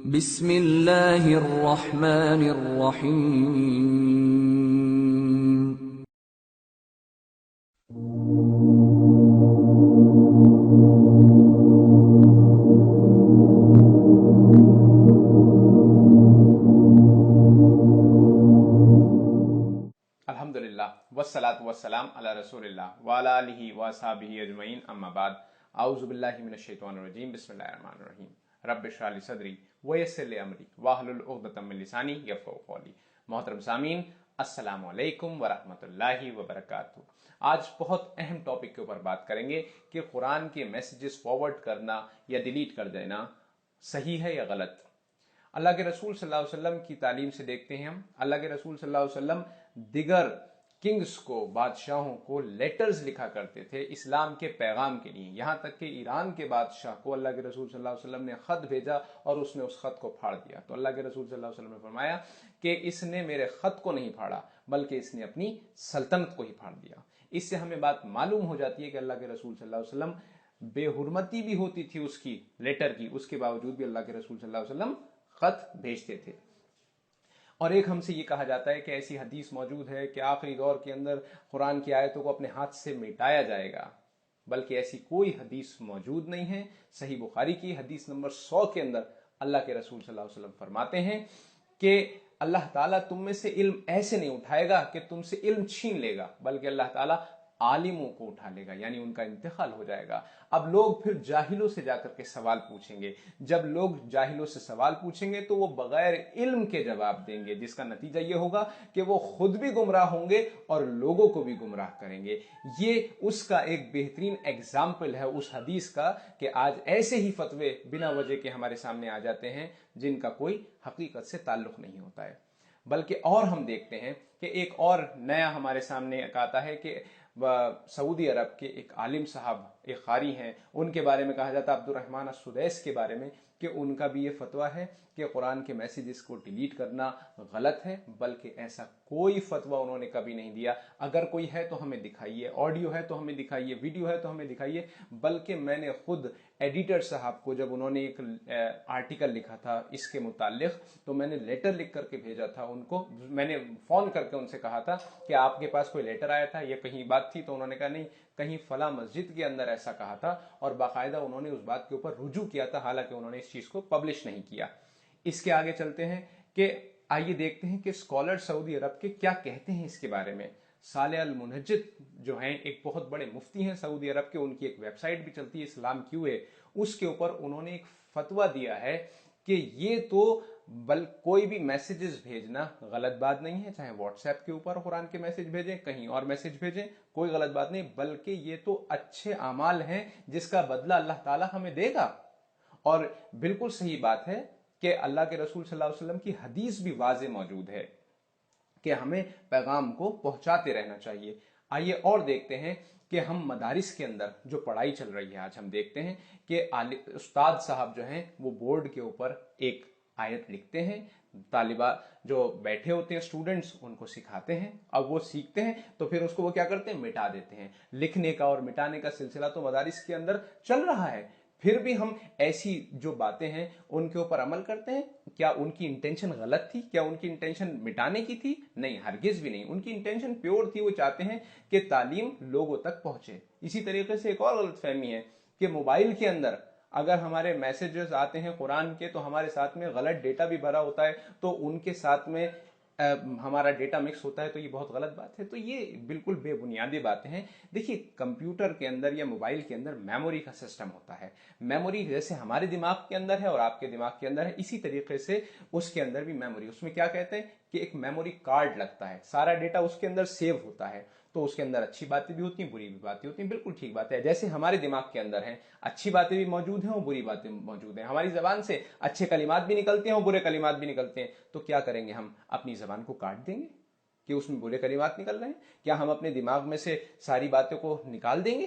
بسم اللہ الرحمن الرحیم۔ الحمدللہ والصلاة والسلام علی رسول اللہ وعلی آلہ واصحابہ اجمعین، اما بعد، اعوذ باللہ من الشیطان الرجیم، بسم اللہ الرحمن الرحیم۔ رب اشرح لی صدری ویسر لی امری واحلل عقدۃ من لسانی یفقہوا قولی۔ محترم سامعین، السلام علیکم ورحمۃ اللہ وبرکاتہ۔ آج بہت اہم ٹاپک کے اوپر بات کریں گے کہ قرآن کے میسیجز فارورڈ کرنا یا ڈیلیٹ کر دینا صحیح ہے یا غلط۔ اللہ کے رسول صلی اللہ علیہ وسلم کی تعلیم سے دیکھتے ہیں ہم، اللہ کے رسول صلی اللہ علیہ وسلم دیگر کنگز کو، بادشاہوں کو لیٹرز لکھا کرتے تھے اسلام کے پیغام کے لیے، یہاں تک کہ ایران کے بادشاہ کو اللہ کے رسول صلی اللہ علیہ وسلم نے خط بھیجا اور اس نے اس خط کو پھاڑ دیا، تو اللہ کے رسول صلی اللہ علیہ وسلم نے فرمایا کہ اس نے میرے خط کو نہیں پھاڑا بلکہ اس نے اپنی سلطنت کو ہی پھاڑ دیا۔ اس سے ہمیں بات معلوم ہو جاتی ہے کہ اللہ کے رسول صلی اللہ علیہ وسلم بے حرمتی بھی ہوتی تھی اس کی لیٹر کی، اس کے باوجود بھی اللہ کے رسول صلی اللہ علیہ وسلم خط بھیجتے تھے۔ اور ایک ہم سے یہ کہا جاتا ہے کہ ایسی حدیث موجود ہے کہ آخری دور کے اندر قرآن کی آیتوں کو اپنے ہاتھ سے مٹایا جائے گا، بلکہ ایسی کوئی حدیث موجود نہیں ہے۔ صحیح بخاری کی حدیث نمبر 100 کے اندر اللہ کے رسول صلی اللہ علیہ وسلم فرماتے ہیں کہ اللہ تعالیٰ تم میں سے علم ایسے نہیں اٹھائے گا کہ تم سے علم چھین لے گا، بلکہ اللہ تعالیٰ عالموں کو اٹھا لے گا، یعنی ان کا انتقال ہو جائے گا۔ اب لوگ پھر جاہلوں سے جا کر کے سوال پوچھیں گے، جب لوگ جاہلوں سے سوال پوچھیں گے تو وہ بغیر علم کے جواب دیں گے، جس کا نتیجہ یہ ہوگا کہ وہ خود بھی گمراہ ہوں گے اور لوگوں کو بھی گمراہ کریں گے۔ یہ اس کا ایک بہترین ایگزامپل ہے اس حدیث کا کہ آج ایسے ہی فتوے بنا وجہ کے ہمارے سامنے آ جاتے ہیں جن کا کوئی حقیقت سے تعلق نہیں ہوتا ہے۔ بلکہ اور ہم دیکھتے ہیں کہ ایک اور نیا ہمارے سامنے آتا ہے کہ سعودی عرب کے ایک عالم صاحب، ایک قاری ہیں، ان کے بارے میں کہا جاتا ہے عبد الرحمن السدیس کے بارے میں کہ ان کا بھی یہ فتویٰ ہے کہ قرآن کے میسیجز کو ڈیلیٹ کرنا غلط ہے، بلکہ ایسا کوئی فتویٰ انہوں نے کبھی نہیں دیا۔ اگر کوئی ہے تو ہمیں دکھائیے، آڈیو ہے تو ہمیں دکھائیے، ویڈیو ہے تو ہمیں دکھائیے۔ بلکہ میں نے خود ایڈیٹر صاحب کو جب انہوں نے ایک آرٹیکل لکھا تھا اس کے متعلق، تو میں نے لیٹر لکھ کر کے بھیجا تھا ان کو، میں نے فون کر کے ان سے کہا تھا کہ آپ کے پاس کوئی لیٹر آیا تھا یا کہیں بات تھی، تو انہوں نے کہا نہیں، کہیں فلاں مسجد کے اندر ایسا کہا تھا، اور باقاعدہ انہوں نے اس بات کے اوپر رجوع کیا تھا، حالانکہ انہوں نے اس چیز کو پبلش نہیں کیا۔ اس کے آگے چلتے ہیں کہ آئیے دیکھتے ہیں کہ اسکالر سعودی عرب کے کیا کہتے ہیں اس کے بارے میں۔ صالح المنجد جو ہیں ایک بہت بڑے مفتی ہیں سعودی عرب کے، ان کی ایک ویب سائٹ بھی چلتی ہے اسلام کیو ہے، اس کے اوپر انہوں نے ایک فتویٰ دیا ہے کہ یہ تو کوئی بھی میسیجز بھیجنا غلط بات نہیں ہے، چاہے واٹس ایپ کے اوپر قرآن کے میسیج بھیجیں، کہیں اور میسیج بھیجیں، کوئی غلط بات نہیں، بلکہ یہ تو اچھے اعمال ہیں جس کا بدلہ اللہ تعالیٰ ہمیں دے گا۔ اور بالکل صحیح بات ہے کہ اللہ کے رسول صلی اللہ علیہ وسلم کی حدیث بھی واضح موجود ہے کہ ہمیں پیغام کو پہنچاتے رہنا چاہیے۔ آئیے اور دیکھتے ہیں کہ ہم مدارس کے اندر جو پڑھائی چل رہی ہے، آج ہم دیکھتے ہیں کہ استاد صاحب جو ہیں وہ بورڈ کے اوپر ایک آیت لکھتے ہیں، طالبہ جو بیٹھے ہوتے ہیں اسٹوڈنٹس ان کو سکھاتے ہیں، اب وہ سیکھتے ہیں تو پھر اس کو وہ کیا کرتے ہیں، مٹا دیتے ہیں۔ لکھنے کا اور مٹانے کا سلسلہ تو مدارس کے اندر چل رہا ہے، پھر بھی ہم ایسی جو باتیں ہیں ان کے اوپر عمل کرتے ہیں۔ کیا ان کی انٹینشن غلط تھی؟ کیا ان کی انٹینشن مٹانے کی تھی؟ نہیں، ہرگز بھی نہیں، ان کی انٹینشن پیور تھی، وہ چاہتے ہیں کہ تعلیم لوگوں تک پہنچے۔ اسی طریقے سے ایک اور غلط فہمی ہے کہ موبائل کے اندر اگر ہمارے میسیجز آتے ہیں قرآن کے تو ہمارے ساتھ میں غلط ڈیٹا بھی بھرا ہوتا ہے، تو ان کے ساتھ میں ہمارا ڈیٹا مکس ہوتا ہے، تو یہ بہت غلط بات ہے۔ تو یہ بالکل بے بنیادی باتیں ہیں۔ دیکھیے، کمپیوٹر کے اندر یا موبائل کے اندر میموری کا سسٹم ہوتا ہے، میموری جیسے ہمارے دماغ کے اندر ہے اور آپ کے دماغ کے اندر ہے، اسی طریقے سے اس کے اندر بھی میموری، اس میں کیا کہتے ہیں کہ ایک میموری کارڈ لگتا ہے، سارا ڈیٹا اس کے اندر سیو ہوتا ہے، تو اس کے اندر اچھی باتیں بھی ہوتی ہیں، بری بھی باتیں ہوتی ہیں، بالکل ٹھیک بات ہے۔ جیسے ہمارے دماغ کے اندر ہیں، اچھی باتیں بھی موجود ہیں اور بری باتیں موجود ہیں، ہماری زبان سے اچھے کلمات بھی نکلتے ہیں اور برے کلمات بھی نکلتے ہیں، تو کیا کریں گے، ہم اپنی زبان کو کاٹ دیں گے کہ اس میں برے کلمات نکل رہے ہیں؟ کیا ہم اپنے دماغ میں سے ساری باتوں کو نکال دیں گے؟